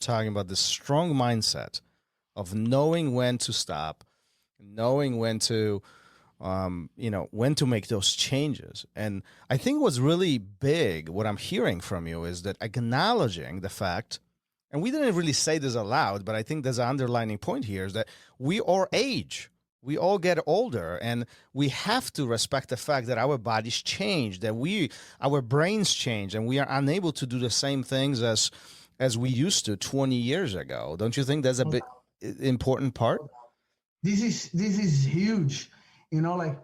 talking about this strong mindset of knowing when to stop, knowing when to, when to make those changes. And I think what's really big, what I'm hearing from you, is that acknowledging the fact, and we didn't really say this aloud, but I think there's an underlining point here, is that we all age. We all get older, and we have to respect the fact that our bodies change, that our brains change, and we are unable to do the same things as we used to 20 years ago. Don't you think that's a bit important part? This is huge. Like,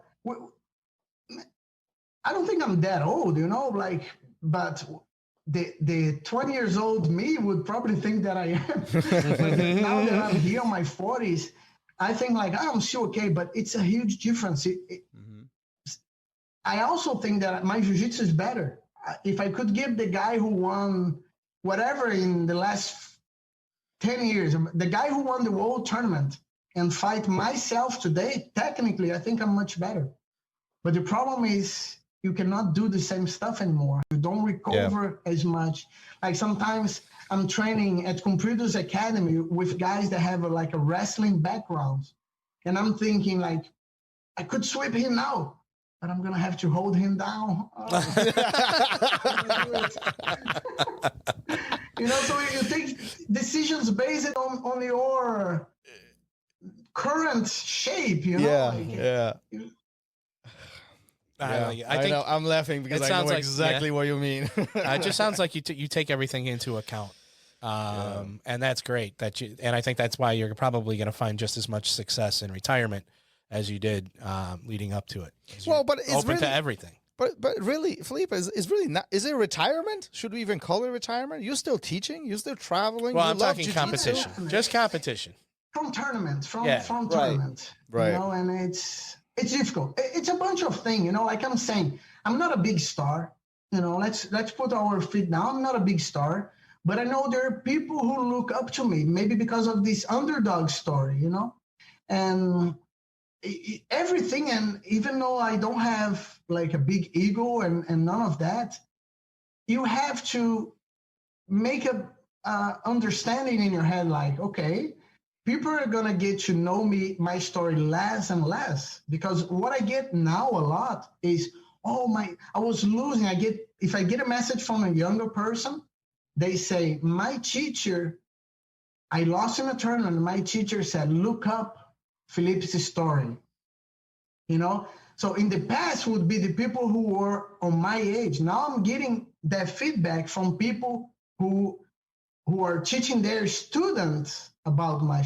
I don't think I'm that old, like, but the 20 years old me would probably think that I am. But now that I'm here in my 40s, I think like I'm still okay, but it's a huge difference. I also think that my jiu-jitsu is better. If I could give the guy who won whatever in the last 10 years, the guy who won the world tournament, and fight myself today, technically, I think I'm much better. But the problem is you cannot do the same stuff anymore. You don't recover as much. Like sometimes I'm training at Computers Academy with guys that have a wrestling background. And I'm thinking like, I could sweep him now, but I'm going to have to hold him down. So you take decisions based on your current shape, I know. I'm laughing because I know exactly what you mean. It just sounds like you take everything into account, and that's great. And I think that's why you're probably going to find just as much success in retirement as you did leading up to it. Well, but it's open really, to everything. But really, Felipe, is really not. Is it retirement? Should we even call it retirement? You're still teaching. You're still traveling. Well, I'm talking competition. Just competition. From tournament, from tournament, right. And it's difficult. It's a bunch of things, like I'm saying, I'm not a big star, let's put our feet down. I'm not a big star, but I know there are people who look up to me, maybe because of this underdog story, and everything. And even though I don't have like a big ego and none of that, you have to make a understanding in your head, like, okay, people are going to get to know my story less and less, because what I get now a lot is, I was losing. If I get a message from a younger person, they say, my teacher, I lost in a tournament. My teacher said, look up Felipe's story. So in the past would be the people who were on my age. Now I'm getting that feedback from people who are teaching their students about my